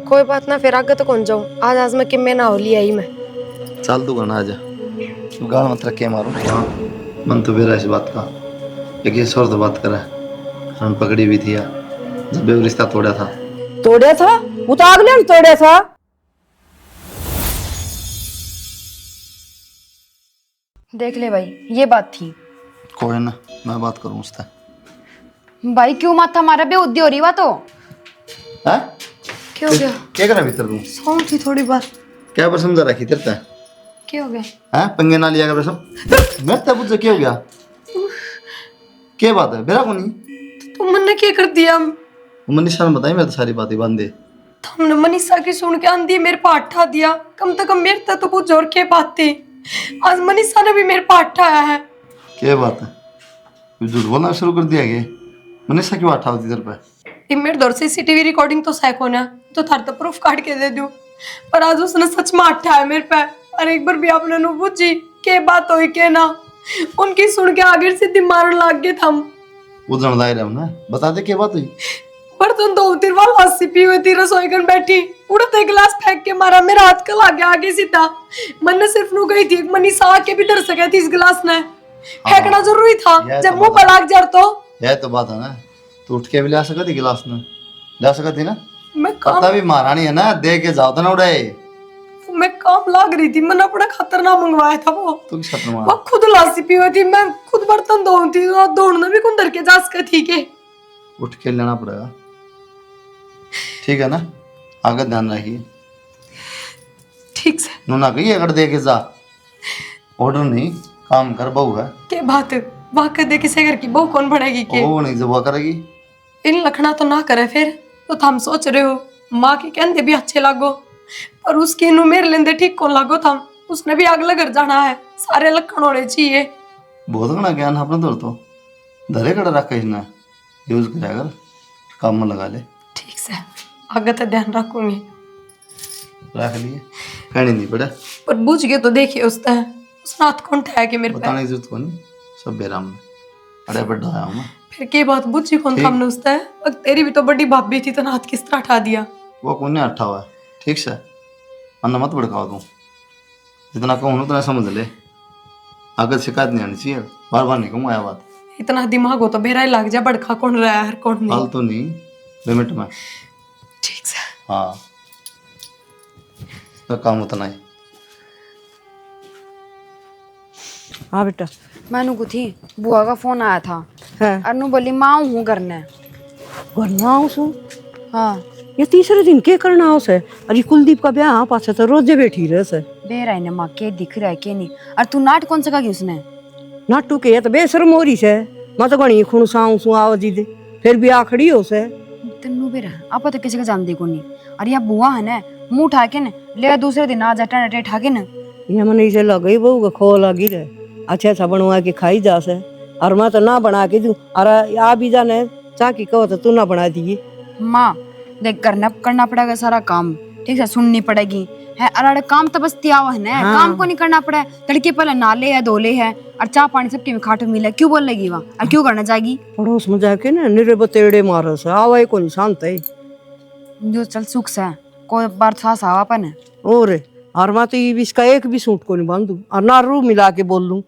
कोई बात ना, फिर आगे तो कौन जाऊं। आज मैं किम्मे ना हो लिया ही मैं। चल तू गाना आजा, गाना मत रखे मारो मन तो बेरा इस बात का। एक ये सौर तो बात करा हम पकड़ी भी थी यार, जब भी वो रिश्ता तोड़ा था। तोड़े था वो तो अगले ने तोड़े था। देख ले भाई, ये बात थी। कोई ना, मैं बात करूँ उससे। भाई क्यों माथा मारा, बेउद्दी हो रही बात तो। हैं? क्या हो गया? क्या करा भीतर तू? सौं थी थोड़ी बार। क्या पर समझा रखी तेरे ते? क्या हो गया? हैं? पंगे ना लिया कर सब। मैं तब पूछ क्या हो गया? क्या बात है? बेरा कोनी? तुम मन्ने क्या कर दिया? मनीषा ने बताई, मैं तो सारी बातें बांधे। तुमने मनीषा की सुन के आंधी मेरे पे अट्ठा दिया। कम से कम मेरे तक तो पूछ जोर के बात थी। आज मनीषा ने भी मेरे पे अट्ठाया है। क्या बात है? तू झूठ बोलना शुरू कर दिया क्या? मनीषा क्यों अट्ठा होती तेरे पे? ये मेरे दौर सीसीटीवी रिकॉर्डिंग तो सैक होना तो थार तो प्रूफ काट के दे दूं, पर आज उसने सच में अट्ठा है मेरे पे। और एक बार भी आपने नु पूछी के बात हुई के ना, उनकी सुन के आगे सीधी मारन लाग गए थम। वो जनदाई रहा ना, बता दे क्या बात हुई। पर तुम दो तीन बार लस्सी पी हुई थी, रसोई कर बैठी उड़ते गिलास फेंक के मारा, मेरा हाथ का लाग गया आगे सीधा। मन ने सिर्फ नु गई थी, मनीषा आके भी डर सके थी इस गिलास ने। फेंकना जरूरी था जब मुंह पर लाग जार तो। यह तो बात है ना, तू उठ के भी ला सकती गिलास में, ला सकती ना। मैं काम पता भी महारानी है ना, दे के जाओ तो ना उड़ाए। मैं काम लाग रही थी, मैंने अपना खतरनाक मंगवाया था वो। तू किस खतरनाक? वो खुद लासी पी हुई थी, मैं खुद बर्तन धोती थी और दौड़ना भी कुंदर के जा सके थी के। उठ के लेना पड़ेगा, ठीक है ना? आगे ध्यान रखिए। ठीक से नूना कही अगर दे के जा, ऑर्डर नहीं, काम कर, बहू है। के बात वाकई दे किसे घर की बहू कौन बनेगी के? वो नहीं जब करेगी। इन लखना तो ना करे फिर तो हम सोच रहे हो माँ के कहते भी अच्छे लागो, पर उसकी नु मेरे लेंदे ठीक कौन लागो थम। उसने भी अगले घर जाना है, सारे लखन होने चाहिए। बहुत घना ज्ञान अपने दौर तो धरे कड़ा रखा इसने, यूज कराया कर, काम में लगा ले। ठीक से आगे तो ध्यान रखूंगी। रख लिए, कहने नहीं पड़ा। पर बुझ गए तो देखिए उसने हाथ कौन ठा के मेरे पे। बताने की जरूरत को नहीं, सब बेराम में अरे बड़ा आया हूँ मैं। फिर के बात बुझी कौन था हमने उसने? अब तेरी भी तो बड़ी भाभी थी, तो हाथ किस तरह उठा दिया? वो कौन ने अट्ठा हुआ है, ठीक से अन्ना मत भड़काओ तू। जितना कहूँ उतना समझ ले, आगे शिकायत नहीं आनी चाहिए, बार बार नहीं कहूँ आया बात। इतना दिमाग हो तो बेरा ही लग जा, बड़खा कौन रहा है कौन नहीं। फालतू नहीं, लिमिट में। ठीक से हाँ, तो काम उतना ही। हाँ बेटा। मैनू को थी बुआ का फोन आया था। है अनु बोली माँ हूँ करने। घरना आओ सो। हाँ ये तीसरे दिन के करना आओ से? अरे कुलदीप का ब्याह पाछे तो रोजे बैठी रहे से। बेरा ने माँ के दिख रहा है के नहीं। और तू नाट कौन सा की उसने? नाटू के ये तो बेशरम हो रही से। मैं तो गणी खुण साऊ सु आव जी दे, फिर भी आखड़ी हो से। तेनू बेरा आप तो किसी का जान दे को नहीं। अरे या बुआ है ना, मुंह उठा के न ले दूसरे दिन आ जाटा नटे उठा के न। ये मन इसे लगी बहू का खो लगी रहे, अच्छा अच्छा बनवा के खाई जा से। और मैं तो ना बना के दूं, अरे आ भी जाने चाह की कहो तो तू ना बना दिए। माँ देख करना पड़ेगा सारा काम, ठीक है, सुननी पड़ेगी है। अरे काम तो बस तिया हुआ है ना। हाँ। काम को नहीं करना पड़ा है। लड़के पहले नाले है धोले है और चाह पानी सबके में खाटो मिला, क्यों बोल लेगी वहाँ और क्यों करना जाएगी? पड़ोस में जाके ना निरे बतेड़े मारो से आवे को नहीं शांत है। जो चल सुख से कोई बार सास आवा अपन और मैं तो इसका एक भी सूट को नहीं बांधू और ना रू मिला के बोल लूं।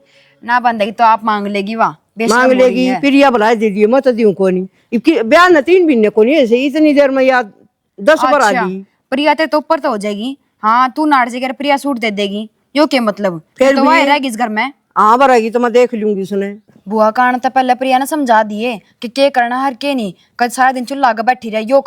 ना बंदेगी तो आप मांग लेगी वहाँ, मांग लेगी फिर या भला दे दिए, मैं तो दूं को नहीं। इबकी बयान न 3 महीने को नहीं, ऐसे इतनी देर में याद 10 बार आ गई। प्रिया ते तो ऊपर तो हो जाएगी। हाँ तू नाट से प्रिया सूट दे देगी, यो क्या मतलब? फिर तो भी- वह रहेगी इस घर में। हाँ भराएगी तो मैं देख लूंगी उसने। बुआ का आना तो पहले प्रिया ने समझा दिए कि क्या करना हर के नहीं। कल सारा दिन चूल्हा आगे बैठी रहे, यो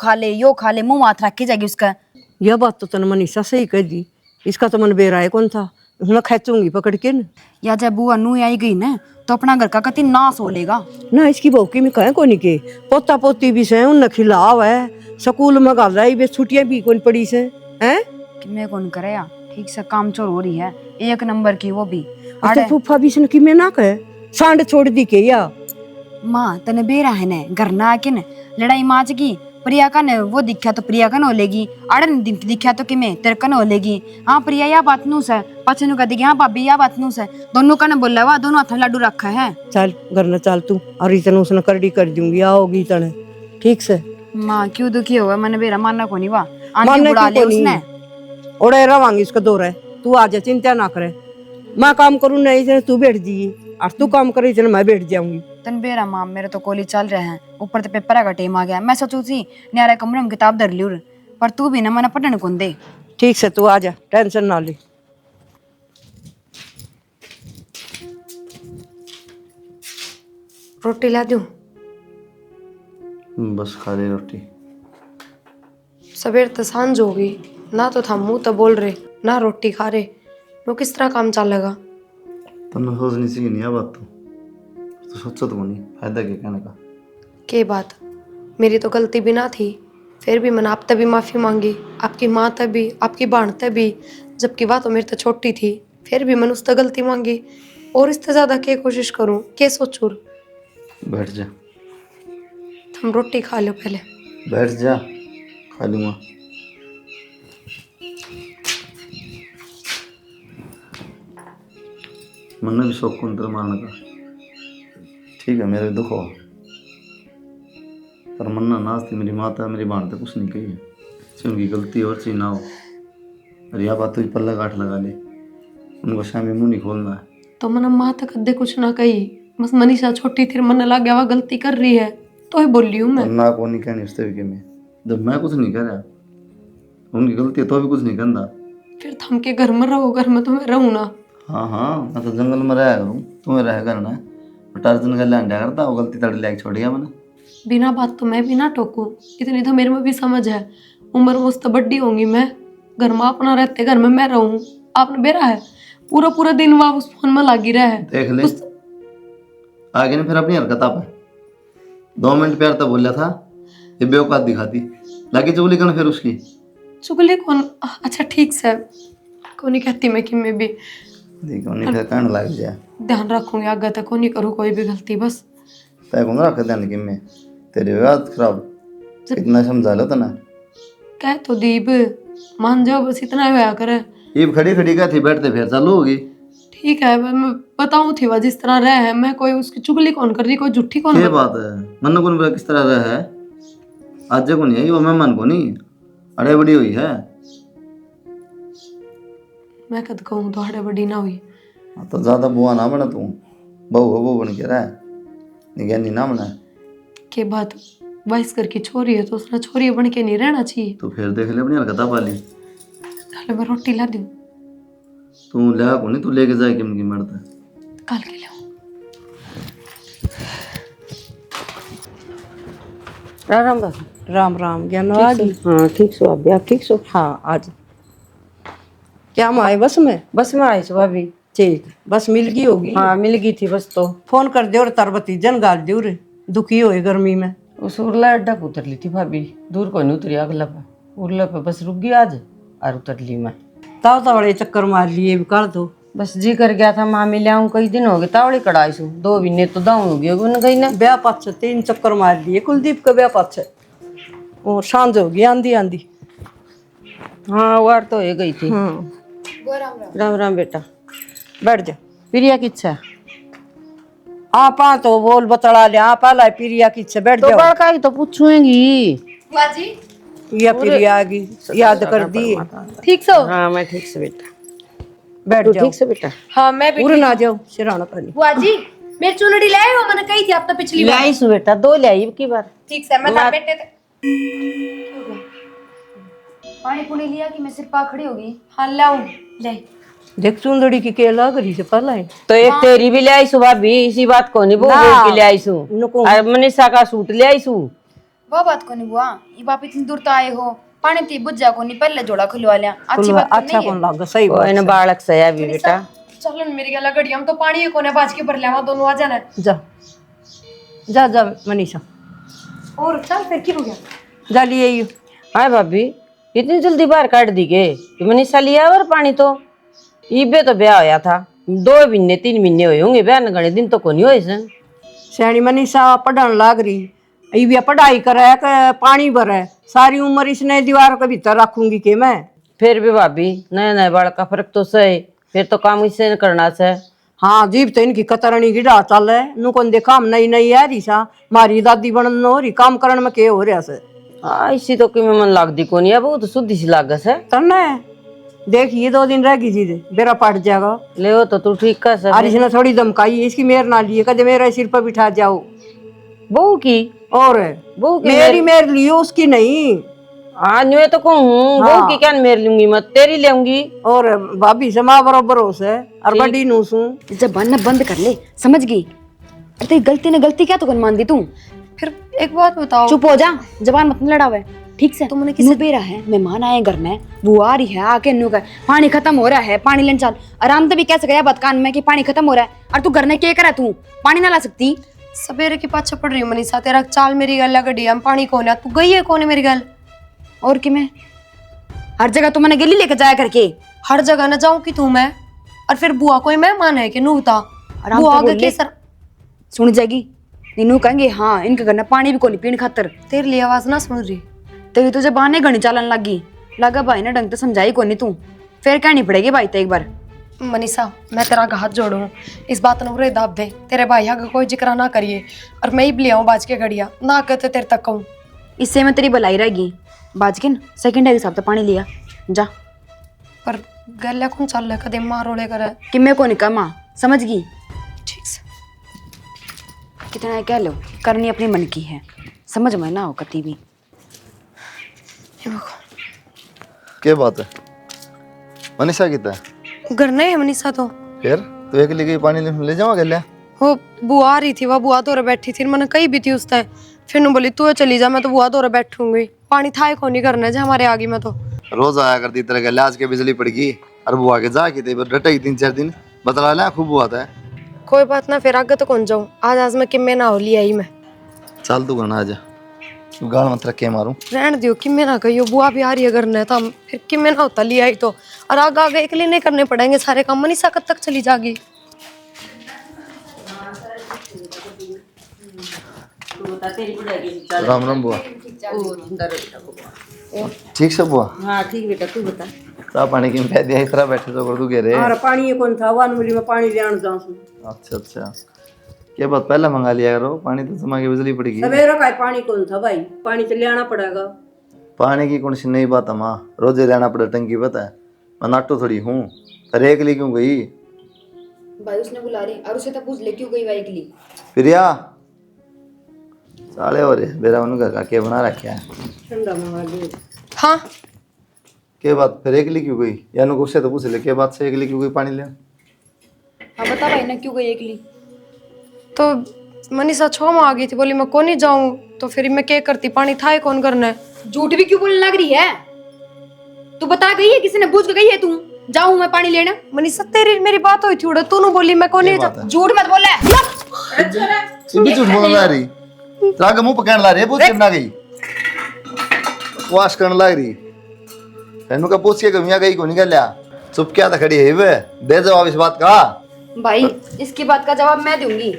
खा ले मुंह माथ रखी जाएगी उसका। यह बात तो तन मनीषा सही कह दी, इसका तो मन बेरा है कौन था, मैं खेचूंगी पकड़ के न। या जब बुआ नू आई गई ना तो अपना घर का कति नाश हो लेगा ना। इसकी बहू में कहे कोनी के पोता पोती भी से उन खिलाव है, स्कूल में गाल रही बे, छुट्टियां भी कौन पड़ी से हैं कि मैं कौन करे या ठीक से काम चोर हो रही है, 1 नंबर की वो भी। तो फूफा भी से कि मैं ना कहे सांड छोड़ दी के या माँ तने बेरा है ने घर ना आके न लड़ाई माच की। प्रिया का ने वो दिखा तो प्रिया का न होलेगी, अड़न दिखा तो कि मैं तेरे का न होलेगी। हाँ प्रिया या बात नू से पछे नु कह हाँ भाभी या बात नू से दोनों का न बोला हुआ, दोनों हाथ लड्डू रखा है। चल घर न चल तू, और इतने उसने करडी कर दूंगी आओगी तने ठीक से। माँ क्यों दुखी होगा, मैंने बेरा मानना को नहीं वा। आंटी मानने बुला की ले को नहीं। उसने। ओड़े रवांगी इसका दौर है, तू आ जा, चिंता ना करे। मैं काम करूँ नहीं जने तू बैठ जाइए, और तू काम करे जने मैं बैठ जाऊंगी। तन बेरा माम मेरे तो कॉलेज चल रहे हैं, ऊपर तो पेपर का टाइम आ गया। मैं सोचू थी न्यारे कमरे में किताब धर लियो, पर तू भी ना मना पढ़ने कौन दे। ठीक से तू आ जा, टेंशन ना ले। रोटी ला दूं? बस खा ले रोटी। सवेर तो सांझ हो गई, ना तो था मुंह तो बोल रहे, ना रोटी खा रहे। वो किस तरह काम चलेगा? तन्ने सोचनी चाहिए नहीं बात तो सोचो तो नहीं, फायदा क्या कहने का। के बात, मेरी तो गलती भी ना थी, फिर भी मैंने आप तभी माफ़ी मांगी, आपकी माँ तभी, आपकी बहन तभी, जबकि वह तो मेरे तो छोटी थी, फिर भी मैंने उससे गलती मांगी। और इससे ज़्यादा क्या कोशिश करूँ, क्या सोचूं? बैठ जा, तुम रोटी खा लो पहले। बैठ जा, खा लूँगा। मैंने भी शौक कुंतर मारने का, ठीक है मेरे दुख हो, पर मन्ना नाज थी मेरी माता मेरी बहन तो कुछ नहीं कही है, उनकी गलती और चीज ना हो। और यह बात तो पल्ला गांठ लगा ले, उनको शामी मुंह नहीं खोलना है। तो मैंने माँ तक कदे कुछ ना कही, बस मनीषा छोटी थी, मन लग गया वह गलती कर रही है तो ही बोली हूँ मैं। ना को नहीं कहनी उससे भी कि मैं जब मैं कुछ नहीं कर रहा, उनकी गलती है तो भी कुछ नहीं करना। फिर थम के घर में रहो, घर में तो मैं रहूँ ना। हाँ हाँ, मैं तो जंगल में रहा करूँ, तुम्हें रह करना है। टार्जन का लैंड करता वो गलती तड़ लैक छोड़ गया मैंने। बिना बात तो मैं भी ना टोकूं, इतनी तो मेरे में भी समझ है। उम्र में तो बड्डी होंगी मैं, घर में अपना रहते, घर में मैं रहूं, आपने बेरा है पूरा पूरा दिन वह उस फोन में लगी रहा है। देख ले आगे ने फिर अपनी हरकत आप 2 मिनट प्यार तो बोला था, ये बेवकात दिखाती लगी चुगली करना फिर उसकी। चुगली कौन? अच्छा ठीक से, को नहीं कहती मैं कि मैं भी देखो नहीं फिर कहने लग जाए, ध्यान रखूंगी, आगे तक को नहीं करूँ कोई भी गलती। बस तय को रख ध्यान कि मैं तेरी बात खराब इतना समझा लो तो ना कह तो दीब मान जाओ, बस इतना होया करे। ये खड़ी खड़ी क्या थी, बैठते फिर चालू होगी। ठीक है मैं बताऊं थी वह जिस तरह रहे है, मैं कोई उसकी चुगली कौन कर रही, कोई झूठी कौन ये कर। बात है मन को किस तरह रहा है, आज को नहीं आई वो मेहमान को नहीं अड़े बड़ी हुई है। मैं कद कहूँ तो हड़े बड़ी ना हुई। तो ज्यादा बुआ ना बना तू, बहू हो बहू बन के रहा निगरानी ना बना। के बात, 22 घर की छोरी है तो उसने छोरी बन के नहीं रहना चाहिए। तो फिर देख ले अपनी हरकत पाली। पहले मैं रोटी ला दूं? तू ले को नहीं, तू लेके जाए कि उनकी मर्द है काल के ले राम राम राम राम ज्ञानवाद। हाँ ठीक सो अभी, आप ठीक सो? हाँ आज क्या हम आए बस में? बस में आई सो भाभी। ठीक, बस मिल गई होगी। हाँ मिल गई थी बस। तो फोन कर दे और तरबती जन गाल दे रे, दुखी होए गर्मी में। उस उर्ला अड्डा पे उतर ली थी भाभी, दूर को नहीं उतरी, अगला पे उर्ला पे बस रुक गई आज और उतर ली मैं। ताव तावड़े चक्कर मार लिए कर दो। बस जी कर गया था मामी ले आऊं, कई दिन हो गए तावड़ी कड़ाई सु, 2 महीने तो दाऊं हो गए उन गई ना। ब्याह पाछे 3 चक्कर मार लिए कुलदीप का ब्याह पाछे, और सांझ हो गई आंधी आंधी। हाँ वार तो हो गई थी। राम राम बेटा, बैठ जा। प्रिया की इच्छा आप तो बोल बतला ले, आप आला प्रिया की इच्छा, बैठ तो जाओ। बड़का ही तो पूछूंगी। या प्रिया आ गई, याद कर दी। ठीक सो? हाँ मैं ठीक से बेटा, बैठ तू जाओ। ठीक से बेटा। हाँ मैं भी। पूरे ना जाओ सिराना पानी। बुआ जी मेरी चुनड़ी ले आए हो, मैंने कही थी आप तो पिछली ले बार। आई सु बेटा, 2 ले आई की बार। ठीक से मैं बेटे पानी पुनी लिया कि मैं सिर पा खड़ी होगी। हाँ लाऊं ले। देख चुंदड़ी की केला करी से पहला है। तो एक तेरी भी ले आई सु भाभी, इसी बात को नहीं बोल के ले आई सु। नुको और मनीषा का सूट ले आई सु। वो बात को नहीं बुआ, ये बाप इतनी दूर तो आए हो, पानी ती बुझ को नहीं, पहले जोड़ा खुलवा लिया। अच्छी बात तो अच्छा नहीं कौन है। लाग सही बात कोई ना बालक सया भी बेटा। चलो न मेरी गला गड़ी, हम तो पानी कोने बाज के भर लिया, दोनों आ जाना है। जा जा जा मनीषा, और चल फिर की हो गया? जा लिए यू। हाँ भाभी इतनी जल्दी बाहर काट दी के कि मनीषा लिया और पानी तो इबे तो ब्याह होया था, 2 महीने 3 महीने हुए होंगे ब्याह न, घने दिन तो को नहीं हुए सन। सयानी मनीषा पढ़न लाग रही, ये पढ़ाई करे के पानी भरे, सारी उम्र इसने दीवार के भीतर रखूंगी के मैं। फिर भी भाभी नए नए बालक का फर्क तो सही, फिर तो काम इससे करना से। हाँ जीव तो इनकी कतरनी की डा चल है, नु कौन देखा हम नई नई है रिसा, मारी दादी बनन हो रही काम करण में के हो रहा से। हाँ इसी तो कि मैं मन लाग दी कोनी है बहुत शुद्धि सी लागस है तन्ने देखिए 2 दिन रह गई थी बेरा पट जाएगा। ले वो तो तू ठीक कर आज इसने थोड़ी धमकाई इसकी मेर ना लिए कदे मेरा सिर पर बिठा जाओ। बहू की और बहू की मेरी मेर लियो उसकी नहीं। हाँ मैं तो कहूँ बहू की क्या मेरे लूंगी मैं तेरी लेऊंगी। और भाभी से माँ बराबर हो से और बड़ी नूसू जब बनना बंद कर ले, समझ गई? अरे तेरी गलती ने गलती क्या तो कौन मान दी तू? फिर एक बात बताओ, चुप हो जा, जबान मत लड़ावे, ठीक से? तुमने किसी बेरा है, मेहमान आए घर में, वो आ रही है आके नु कर पानी खत्म हो रहा है, पानी लेने चल। आराम से भी कैसे गया बात कान में कि पानी खत्म हो रहा है, और तू घर में क्या करा? तू पानी ना ला सकती? सवेरे के पाछे पड़ रही हूँ मनीषा, तेरा चाल मेरी गल गड्डी हम पानी कौन है, तू गई है कौन है मेरी गल? और कि मैं हर जगह तो मैंने गिल्ली लेके जाया करके। हर जगह न जाऊं कि तू मैं, और फिर बुआ कोई मेहमान है कि नू बता? आराम बुआ से आगे बोल ले। के सर सुन जाएगी नीनू कहेंगे हाँ इनके घर में पानी भी कोनी पीने खातर। तेरे लिए आवाज ना सुन रही। तेरी तुझे बहाने घनी चालन लगी लगा भाई ने ढंग से समझाई कोनी तू, फिर कहनी पड़ेगी भाई तो एक बार। मनीषा मैं तेरा हाथ जोड़ू, इस बात ने दाब दे, तेरे भाई आगे कोई जिक्र ना करिए, और मैं ही लियाऊं बाज के घड़िया ना कहते तेरे तक कहूँ। इससे मैं तेरी भलाई रहेगी। बाजकिन सेकंड है हिसाब से पानी लिया जा। पर गल्या कौन चल रहा कदे मार रोले करे कि मैं को नहीं कमा, समझ गई? ठीक से कितना है कह लो, करनी अपनी मन की है, समझ में ना हो कती भी। क्या बात है मनीषा कितना है? घर नहीं है मनीषा तो फिर तो एक ले गई पानी ले जावा गया। वो बुआ आ रही थी, वह बुआ दौरे बैठी थी, मैंने कही भी थी उस टाइम, फिर नु बोली तू चली जा, मैं तो बुआ दौरे बैठूंगी, पानी था को नहीं करना है हमारे आगे में तो। रोज आया करती तरह गया, आज के बिजली पड़ गई और बुआ के जा के डटे 3-4 दिन बतला लिया खूब हुआ था। कोई बात ना, फिर आगे तो कौन जाऊं, आज मैं किम्मे ना हो लिया ही मैं। चल तू घना आजा, गाल मत रख के मारूं। रहने दियो, किम्मे ना कहियो, बुआ भी आ रही है घर ने तो हम फिर किम्मे ना होता लिया ही तो, और आगे आगे अकेले नहीं करने पड़ेंगे सारे काम, मनीषा कब तक चली जागी? राम राम बुआ। ठीक से बुआ? हाँ ठीक बेटा तू बता। चाह पानी की पै दिया, इस तरह बैठे तो कर दू रे। और पानी ये कौन था वन मिली में पानी लेन जाऊं। अच्छा अच्छा, क्या बात पहले मंगा लिया करो, पानी तो जमा के बिजली पड़ेगी। सवेरे का पानी कौन था भाई, पानी तो लेना पड़ेगा। पानी की कौन सी नई बात है माँ, रोजे लेना पड़े टंकी, पता है मैं नाटो थोड़ी हूँ। अरे एक ली क्यों गई भाई? उसने बुला रही और उसे तो पूछ ले क्यों गई भाई के लिए। प्रिया? साले हो रहे मेरा उनका का क्या बना रखा है। ठंडा मंगा लियो। हाँ क्या बात फिर एक ली क्यों गई? या नु उससे तो पूछ ले क्या बात से एक ली क्यों गई पानी ले? हाँ बता भाई ना क्यों गई एक लिए? तो मनीषा छो में आ गई थी, बोली मैं कौन नहीं जाऊं, तो फिर मैं क्या करती, पानी था कौन करना है। झूठ भी क्यों बोलने लग रही है? तू बता गई है किसी ने पूछ के गई है तू जाऊं मैं पानी लेना? मनीषा तेरी मेरी बात हुई थी उड़े, तू बोली मैं कौन नहीं जाऊं। झूठ मत बोल। भी झूठ बोलने ला रही, राग मुंह पकड़ ला रही है, पूछ करना गई वाश करने लग रही। तेनू का पूछ के कमियां गई को निकल लिया, चुप क्या था खड़ी है वे, दे जवाब इस बात का। भाई इसकी बात का जवाब मैं दूंगी।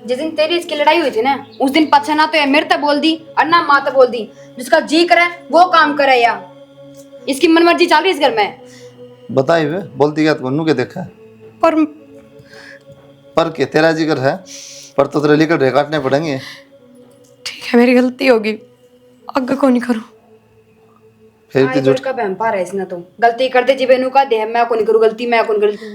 जिस दिन तेरी इसकी लड़ाई हुई थी ना, उस दिन पछा ना तो ये मेरे तक बोल दी और ना माँ तक बोल दी। जिसका जी करे वो काम करे, या इसकी मनमर्जी चल रही है इस घर में। बताई वे बोलती क्या तुमने के देखा है? पर के तेरा जिक्र है, पर तो तेरे लेकर ढे काटने पड़ेंगे। ठीक है मेरी गलती होगी, आगे को नहीं करूं। फिर हाँ, की झूठ का बहम पा रहा है इसने तो गलती करते जीवे नु का दे मैं कौन करूं गलती, मैं कौन गलती।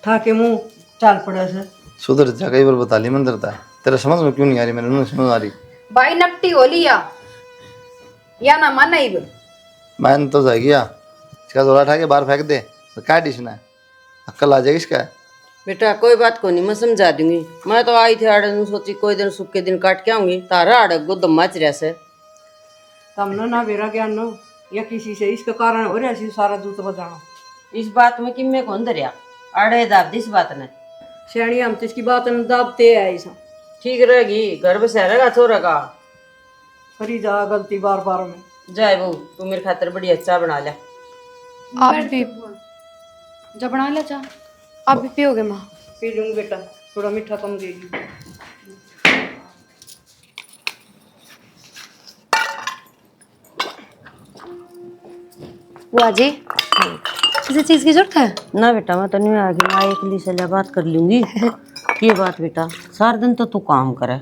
था के मुंह चाल पड़ा से सुधर जा, कई बार बता ली मन डरता है, तेरा समझ में क्यों नहीं आ रही? मैंने नहीं समझ आ रही। भाई नकटी हो लिया या ना माना ही मैंने तो जाएगी या इसका जोड़ा उठा के बाहर फेंक दे तो क्या डिशना है, अक्ल आ जाएगी इसका। बेटा कोई बात को नहीं, मैं समझा दूंगी। मैं तो आई थी आड़े नु सोची कोई दिन सुख के दिन काट के आऊंगी, तारा आड़े गो दम्मा च रहा से तमने ना मेरा ज्ञान नो या किसी से इसके कारण हो रहा सारा दूत बजाना। इस बात में कि मैं कौन दरिया आड़े दाब दी इस बात ने। सियाणी हम तो इसकी बात न दाबते है ऐसा ठीक रहेगी, घर बसा रहेगा छोरा का। फरी जा गलती बार बार में। जाए बहू तू मेरे खातर बड़ी अच्छा बना लिया। आप भी जब बना ले चाह आप भी पियोगे माँ? पी लूंगी बेटा, थोड़ा मीठा कम देगी। बुआ जी किसी चीज की जरूरत है? ना बेटा मैं तो नहीं आगे, मैं एक ली से बात कर लूंगी। ये बात बेटा, सारा दिन तो तू काम करे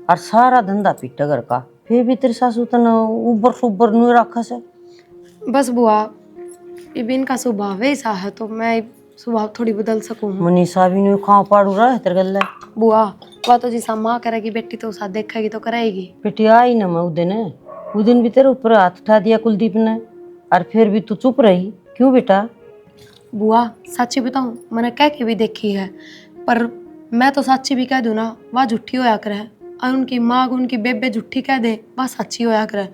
और सारा धंधा पीटे घर का, फिर भी तेरी सासू तने ऊबर सुबर नहीं रखा से। बस बुआ ये भी इनका स्वभाव ऐसा है तो मैं स्वभाव थोड़ी बदल सकूं। मनीषा भी नहीं खा पाड़ू रहा है तेरे गले। बुआ वह तो जैसा माँ करेगी बेटी तो साथ देखेगी तो करेगी। बेटी आई ना मैं उस दिन भी तेरे ऊपर हाथ उठा दिया कुलदीप ने, और फिर भी तू चुप रही क्यों बेटा? बुआ सच्ची बताऊं मैंने कह के भी देखी है, पर मैं तो सच्ची भी कह दूं ना वह झूठी होया करे, और उनकी माँ उनकी बेबे झूठी कह दे वह सच्ची होया करे।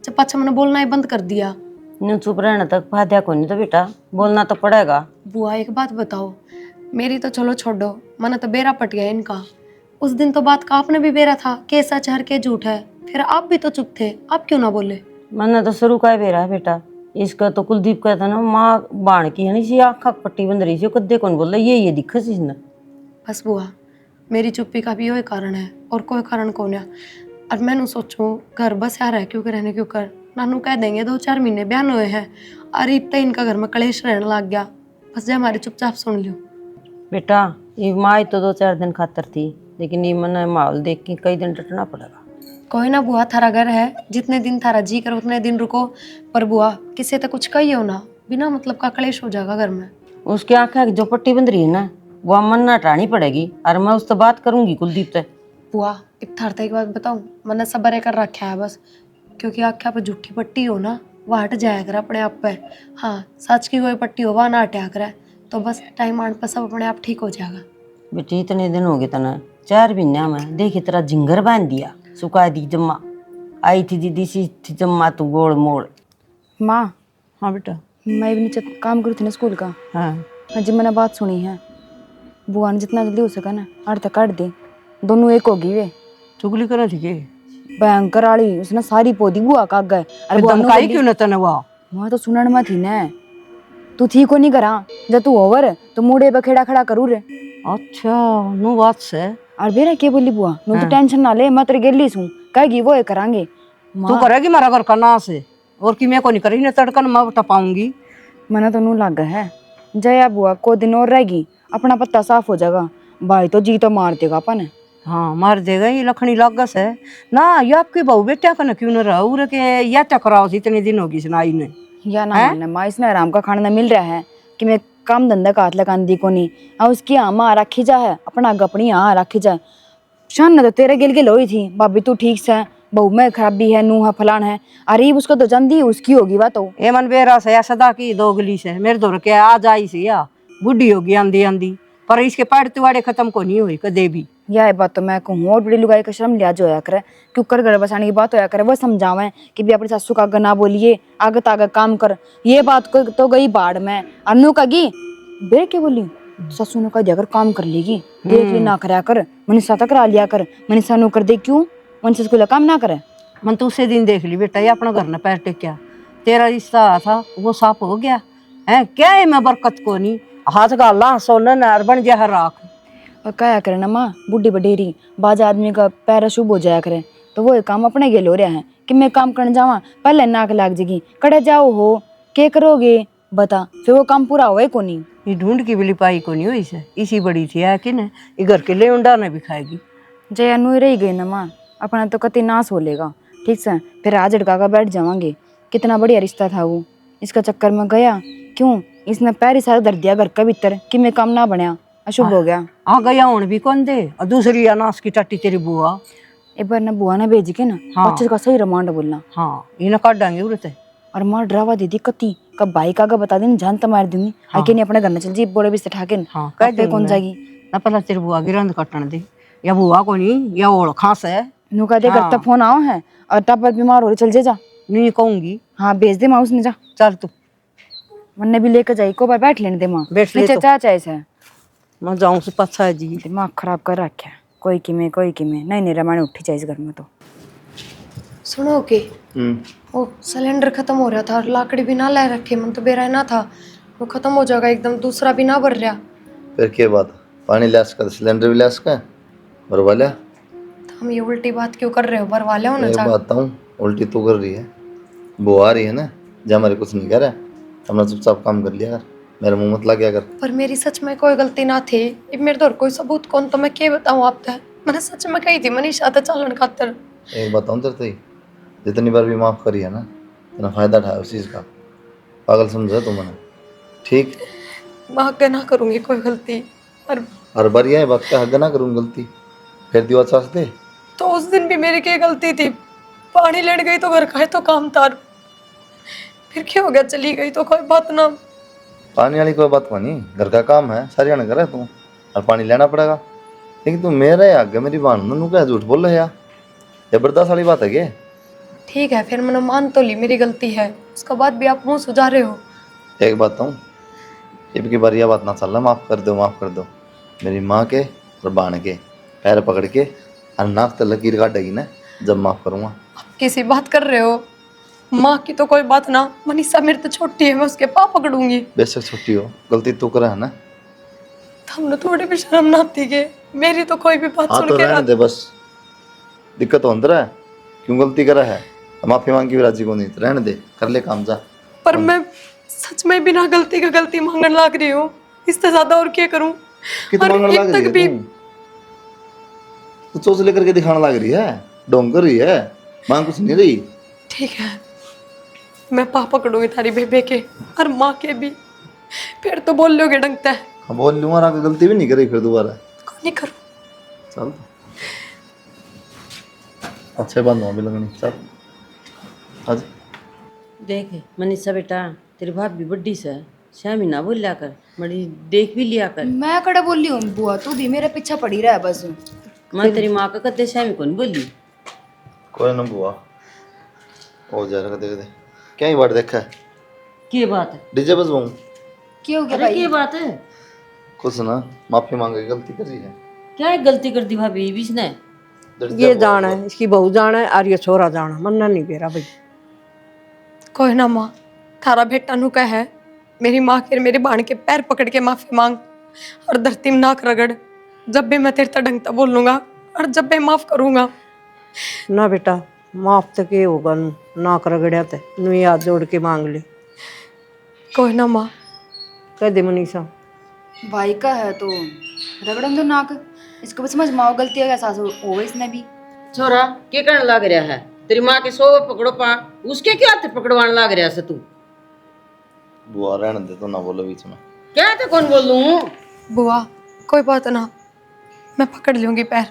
जब पाछा मैंने बोलना ही बंद कर दिया। न चुप रहना तक फायदा को नहीं, तो बेटा बोलना तो पड़ेगा। बुआ एक बात बताओ, मेरी तो चलो छोड़ो, मैंने तो बेरा पट गया इनका। उस दिन तो बात का आपने भी बेरा था के सच है के झूठ है, फिर आप भी तो चुप थे, आप क्यों ना बोले? मैंने तो शुरू का बेरा है बेटा। इसका तो कुलदीप कहता ना माँ बाण की है नहीं सी आँख पट्टी बंद रही सी, कद्दे कौन बोल ये दिखा सी इसने। बस बुआ मेरी चुप्पी का भी यही कारण है और कोई कारण कौन है। और मैंने सोचूं घर बस यार है क्यों कर रहने क्यों कर, नानू कह देंगे 2-4 महीने बयान हुए हैं और इतना इनका घर में कलेश रहने लग गया। बस जब हमारे चुपचाप सुन लियो। बेटा ये माँ तो 2-4 दिन खातर थी, लेकिन ये मन माहौल देख के कई दिन डटना पड़ेगा। कोई ना बुआ थारा घर है, जितने दिन थारा जी कर उतने दिन रुको, पर बुआ किसी तो कुछ कहियो ना, बिना मतलब का कलेश हो जाएगा घर में। उसकी आंखें जो पट्टी बंद रही है ना वो मन ना हटानी पड़ेगी, और मैं उससे बात करूंगी कुलदीप से। बुआ एक थारता एक बात बताऊं, मैंने सब्र कर रखा है बस, क्योंकि आख्या पे झूठी पट्टी हो ना वह हट जाया कर अपने आप पे। हाँ सच की कोई पट्टी हो वह ना हटा करे तो बस टाइम आने पर सब अपने आप ठीक हो जाएगा। बेटी इतने दिन हो गए तना 4 महीने में देखी तरह जिंगर बांध दिया, सुखा दी जम्मा आई थी दीदी सी थी जम्मा तू गोल मोड़। माँ हाँ बेटा। मैं भी नीचे काम करूँ थी ना स्कूल का। हाँ जी मैंने बात सुनी है, बुआ ने जितना जल्दी हो सका ना आड़ तक काट दी, दोनों एक होगी वे। चुगली करा थी के भयंकर आड़ी उसने सारी पोदी बुआ का गए। अरे बुआ ने काई क्यों न तने वो मैं तो सुनन में थी ने, तू थी को नहीं करा जब तू ओवर तो मुड़े पे खेड़ा खड़ा करू रे। अच्छा नो बात से और बेरा के बोली बुआ नो तो टेंशन ना ले, मैं तेरे गेली सू कहेगी वो करांगे। तू करेगी मारा घर का ना से और कि मैं को नहीं करी ने तड़कन मैं टपाऊंगी। मना तो नू लग है जया बुआ को दिन और रहेगी अपना पत्ता साफ हो जाएगा, भाई तो जी तो मार देगा अपन। हाँ मार देगा, ये लखनी लागस है ना। ये आपकी बहू बेटा का ना क्यों न रहा उरे के या टकराओ इतने दिन होगी सुनाई ने या ना मानना माँ इसने आराम का खाना मिल रहा है कि मैं काम धंधा का हाथ लगान दी को नहीं। और उसकी माँ रखी जा है अपना अपनी यहाँ रखी जाए। शान तो तेरे गिल गिल हुई थी भाभी तू ठीक से बहू में खराबी है नू है फलान है, अरे उसको तो जंदी उसकी होगी बात तो। ए मन बेरा से सदा की दोगली से मेरे दौर के आ जाई सी या बुढ़ी होगी आंधी आंधी, पर इसके पैर तुवाड़े खत्म को नहीं हुई कदे भी। यह बात तो मैं कहूँ और बड़ी लुगाई का शर्म लिया जो होया करे क्यों कर घर बसाने की बात होया करे, वो समझावे कि भी अपनी सासू का आगे ना बोलिए आगे तागे काम कर। ये बात को तो गई बाढ़ में अनु कगी बे के बोली ससु ने कहा अगर काम कर लेगी देख ली ना करा कर, मनीषा तक करा लिया कर, मनीषा नु कर दे क्यों मनीषा स्कूल काम ना करे। मन तो उसे दिन देख ली बेटा ये अपना घर न पैर टेक्या, तेरा रिश्ता था वो साफ हो गया है क्या है मैं बरकत को नहीं हाथ गाला सोना नार बन जा राख। और क्या करे ना माँ बुढ़ी बडेरी बाज आदमी का पैर शुभ हो जाया करे तो वो काम अपने गेल हो रहा है कि मैं काम करने जावा पहले नाक लाग जाएगी कड़े जाओ हो क्या करोगे बता, फिर वो काम पूरा हुआ को नहीं। ये ढूंढ की बिली पाई को नहीं हुई से इसी बड़ी थी है कि न ये घर के ले उंडा ने भी खाएगी। जय अनु रही गई ना माँ अपना तो कति नाश हो लेगा ठीक से, फिर आज झटका कर बैठ जावांगे। कितना बढ़िया रिश्ता था वो, इसका चक्कर में गया क्यों इसने पैर ही सारा धर दिया घर का भीतर कि मैं काम ना बनया अशुभ हो गया। आ गया हूं भी कौन दे और दूसरी अनास की टट्टी तेरी बुआ एक बार ना बुआ ने भेज के ना बच्चे का सही रिमांड बोलना। हाँ इन्हें काट डांगे उरते और माँ डरावा दीदी कति कब भाई का बता दी जान तो मार दूंगी आके नहीं अपने घर में चल जी बोले भी ठाके कह दे कौन जाएगी ना पता तेरी बुआ की रंध कटन दे या बुआ को नहीं या ओढ़ खास है नु कह दे करता फोन आओ है और तब पर बीमार हो रही चल जा नहीं कहूंगी। हाँ भेज दे माँ उसने जा चल तू मन्ने भी लेकर जाई को बार बैठ लेने दे माँ बैठ ले तो। चाचा ऐसा मैं जाऊं से पछा जी दिमाग खराब कर रखा है कोई कि में नहीं नहीं रमाने उठी जाए इस घर में तो। सुनो के वो सिलेंडर खत्म हो रहा था और लाकड़ी भी ना ले रखे, मन तो बेरा ना था वो खत्म हो जाएगा एकदम, दूसरा भी ना भर रहा। फिर क्या बात, पानी ले सका सिलेंडर भी ले सका भरवा लिया। तो हम ये उल्टी बात क्यों कर रहे हो, भरवा लिया होना चाहिए। बात हूँ उल्टी तू कर रही है, वो आ रही है ना जब हमारे कुछ नहीं कर रहा हमने चुपचाप काम कर लिया कर, मेरे मुंह मत लग गया कर। पर मेरी सच में कोई गलती ना थी, अब मेरे दौर कोई सबूत कौन तो मैं क्या बताऊँ आप तक, मैंने सच में कही थी मनीषा तो चलन खातर। एक बताऊँ तेरे जितनी बार भी माफ करी है ना, इतना फायदा उठाया उस चीज का। पागल समझा तू मैंने, ठीक? मैं आगे ना करूंगी कोई गलती। और हर बार यह बात का हग ना करूँ गलती, फिर दीवार सास दे। तो उस दिन भी मेरी क्या गलती थी? पानी लेने गई तो घर का है तो काम था, फिर क्या हो गया, चली गई तो कोई बात ना। पानी वाली कोई बात को नहीं, घर का काम है, सारी जन करे तू, और पानी लेना पड़ेगा। लेकिन तू मेरे आगे मेरी बहन नू क्या झूठ बोल रहे यार, जबरदस्त वाली बात है क्या? ठीक है, फिर मैंने मान तो ली मेरी गलती है, उसके बाद भी आप मुंह सुझा रहे हो। एक बात हूँ, अब की बार यह बात ना चलना, माफ कर दो, माफ कर दो। मेरी माँ के और बहन के पैर पकड़ के और नाक तक लकीर काटेगी ना, जब माफ करूँगा। आप किसी बात कर रहे हो? माँ की तो कोई बात ना, मनीषा मेरे तो छोटी है, मैं उसके पाँव पकड़ूंगी। बेशक छोटी हो, गलती तू करा है ना। हमने थोड़ी भी शर्म ना आती के, मेरी तो कोई भी बात हाँ सुन तो के रहने दे बस, दिक्कत तो अंदर है, क्यों गलती करा है, माफी मांग की भी राजी को नहीं, तो रहने दे, कर ले काम जा। पर मैं सच में बिना गलती का गलती मांगने लग रही हूँ, इससे ज्यादा और क्या करूँ? कितना और मांगने एक लग तक रही भी है तू चोच लेकर के दिखाने लग रही है, ढोंग कर रही है, मांग कुछ नहीं रही। ठीक है, मैं पाँव पकड़ूंगी थारी बेबे के और माँ के भी, फिर तो बोल लोगे डंगता है। हाँ बोल लूंगा, आगे गलती भी नहीं करी फिर दोबारा। कौन नहीं करूँ? चल अच्छे बंद हो भी लगनी, चल आज। देख मनीषा बेटा, तेरी भाभी बड्डी से श्यामी ना बोल लिया कर, बड़ी देख भी लिया कर। मैं कड़ा बोल रही हूँ बुआ, तू भी मेरे पीछा पड़ी रहा है बस। मैं तेरी माँ का कते श्यामी को नहीं बोली। कोई ना बुआ, हो जा रहा, देख दे क्या ही बात देखा है, की बात है? डीजे बजवाऊं? क्या हो गया अरे भाई? की बात है? कुछ ना, माफी मांगे, गलती करी है। क्या एक गलती कर दी भाभी बीच ने? ये जाना है, इसकी बहू जाना है और ये छोरा जाना, मन्ना नहीं बेरा भाई। कोई ना माँ, थारा बेटा नु कह है, मेरी माँ के मेरे बाण के पैर पकड़ के माफी मांग और धरती में नाक रगड़, जब भी मैं तेरे तक ढंगता बोलूंगा और जब भी माफ करूंगा। ना बेटा, माफ तो के होगा, नाक रगड़िया ते नु हाथ जोड़ के मांग ले। कोई ना माँ। कह दे मनीषा। भाई का है तो रगड़न दो नाक, इसको भी समझ माओ गलती का एहसास हो इसने भी। छोरा क्या करने लग रहा है? तेरी माँ के सो पकड़ो पा, उसके क्या हाथ पकड़वाने लग रहा है तू? बुआ रहने दे, तो ना बोलो बीच में। क्या तो कौन बोल लूं? बुआ कोई बात ना, मैं पकड़ लूंगी पैर।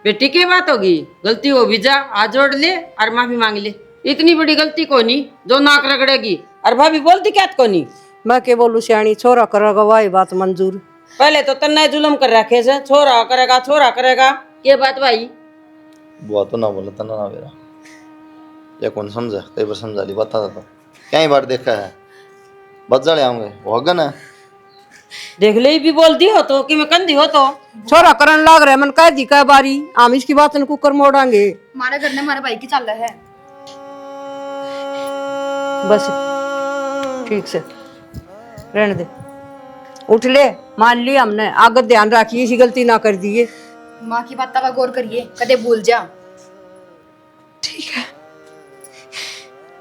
बेटी की बात होगी, गलती हो भी जा, हाथ जोड़ ले और माफी मांग ले। इतनी बड़ी गलती को नहीं जो नाक रगड़ेगी। और भाभी बोलती क्या को नहीं? मैं के बोलू सियाणी, छोरा करेगा वाही बात मंजूर। पहले तो तन्ने जुलम कर रखे से, छोरा करेगा छोरा करेगा, के बात भाई? बुआ तो ना बोलो, तना ना मेरा, ये कौन समझा, कई बार समझा ली, बता था क्या ही बार देखा है, बच जाए आऊंगे वो हगन है। देख ले भी बोलती हो तो कि मैं कंधी हो तो। छोरा करन लाग रहा है, मन कह दी कई बारी, हम इसकी बात न कुकर मोड़ांगे। हमारे घर में हमारे भाई की चल रहा है बस ठीक से रहने दे, उठ ले, मान लिया हमने, आगे ध्यान रखिए, इसी गलती ना कर दिए। माँ की बात का गौर करिए, कदे भूल जा। ठीक है,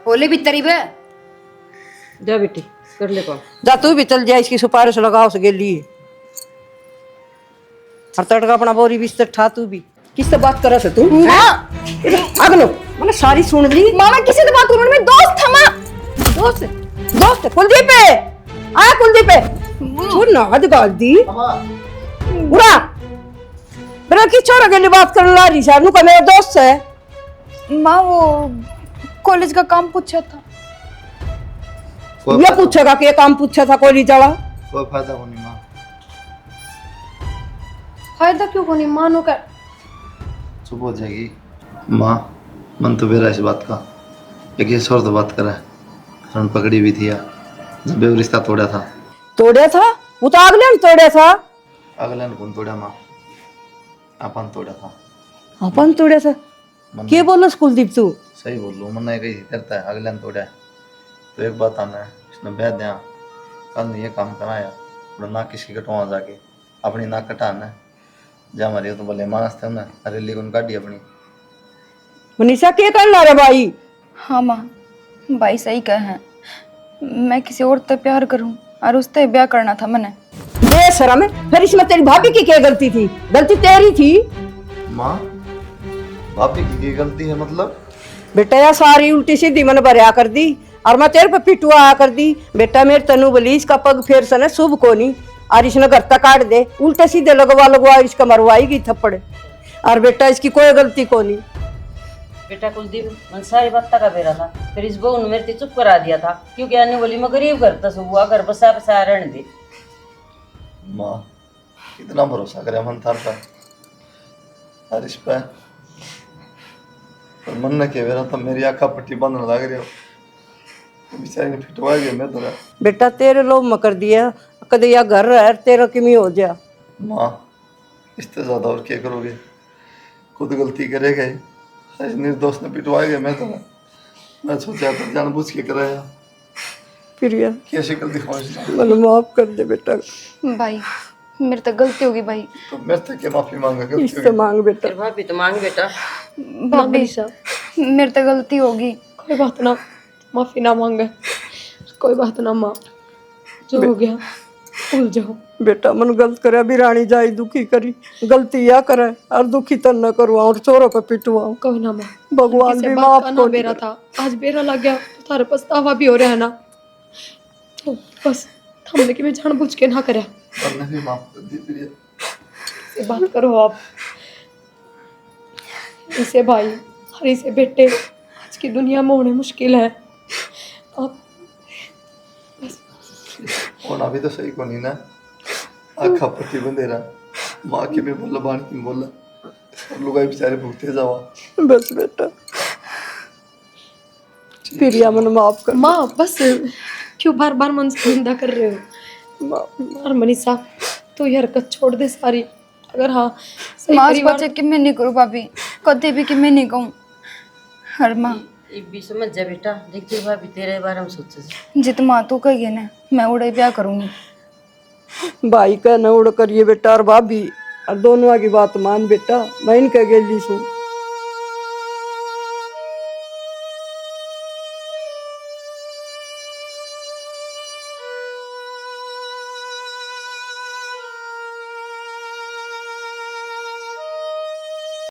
होले भीतरी बे जा बेटी कर ले काम। जा तू भी चल जा, इसकी सुपारिश लगाओ सके लिए, और तड़का अपना बोरी बिस्तर ठा, तू भी किससे बात करा से तू? अगलो मैंने सारी सुन ली। मामा किसी से बात करो, मेरे दोस्त था माँ। दोस्त दोस्त कुलदीप है, आया कुलदीप है, तू नाद गाल दी उड़ा, मेरा की छोरा के लिए बात करने ला रही है, का मेरा दोस्त है। माँ वो कॉलेज का काम पूछा था। ये पूछेगा कि ये काम पूछा था कॉलेज वाला? कोई फायदा नहीं माँ, फायदा क्यों को नहीं, मानो का चुप हो जाएगी माँ। मन तो बेरा इस बात का, एक ये सौर तो बात करा है, रन पकड़ी भी थी यार, जब भी वो रिश्ता तोड़ा था। तोड़े था वो तो अगले ने तोड़े था। अगले ने कौन तोड़ा माँ, अपन तोड़ा था। अपन तोड़े था? के बोलो कुलदीप तू? सही बोल लो, मन कही करता है, अगले ने तोड़ा है। तो एक बात आना है, इसने बेह दिया, कल ने ये काम कराया, और नाक किसकी कटवा जाके अपनी नाक कटाना है, जा मारी तो भले मानस थे ना, अरे लेकिन काटी अपनी। मनीषा के करना रे भाई? हाँ माँ, भाई सही कहा है, मैं किसी और से प्यार करूं और उससे ब्याह करना था मैंने। बेशरम है, फिर इसमें तेरी भाभी की क्या गलती थी? गलती तेरी थी। माँ भाभी की गलती है मतलब? बेटा या सारी उल्टी सीधी मन भरया कर दी और मैं तेरे पे पिटुआ आ कर दी। बेटा मेरे तनु बोली इसका पग फेर सने शुभ को नहीं और इसने घर तक काट दे, उल्टे सीधे लगवा इसका मरवाएगी थप्पड़। और बेटा इसकी कोई गलती को नहीं। बेटा कुलदीप मन सारी बात का बेरा था, फिर इस बहू ने मेरे चुप करा दिया था क्योंकि आने वाली मैं गरीब घर था हुआ घर बसा बसा रहने दे। माँ कितना भरोसा करे मन थार पर और इस पे पर मन न के वेरा तो मेरी आँखा पट्टी बंद लग रही हो तो बेचारी ने फिटवा गया मैं तो बेटा तेरे लोग मकर दिया कदे या घर है तेरा किमी हो जा। माँ इससे ज्यादा और क्या करोगे, खुद गलती करेगा निर्दोष ने पिटवा गया मैं सोचा था जानबूझ के कराया प्रिया कैसे गलती पहुंच मन माफ कर दे बेटा। भाई मेरे तो गलती होगी भाई। तो मेरे से क्या माफी मांगा इससे मांग बेटा। फिर भाभी तो मांग बेटा। भाभी मेरे तो गलती होगी। कोई बात ना, माफी ना मांगे, कोई बात ना माँ, जो हो गया भूल जाओ। बेटा मन गलत करे अभी रानी जाई दुखी करी गलती या करे और दुखी तो न करवा और चोरों पे पिटवा। कोई ना माँ, भगवान किसी भी बात माफ का ना को बेरा था, आज बेरा लग गया तो थारे पछतावा भी हो रहा है ना, तो बस हमने कि मैं जानबूझ के ना करे। वरना भी माफ कर दी प्रिया। से बात करो आप, इसे भाई और इसे बेटे आज की दुनिया में होने मुश्किल है। आप होना भी तो सही को नहीं ना, आखा पट्टी बंदेरा माँ के भी बोला बाण की बोला और लोग बेचारे भुगते जावा। बस बेटा प्रिया मन माफ कर। माँ बस क्यों बार बार मन से निंदा कर रहे हो। मार मनीषा तो ये हरकत छोड़ दे सारी। अगर हाँ सही माँ परिवार बच्चे कि मैं नहीं करूँ भाभी, कभी भी कि मैं नहीं कहूँ। हर माँ ये भी समझ जा बेटा, देखती भाभी तेरे बारे में सोचे जित माँ तू कही ना मैं उड़े ब्याह करूंगी। भाई का न उड़ करिए बेटा और भाभी और दोनों की बात मान बेटा। मैं इनके गेली सू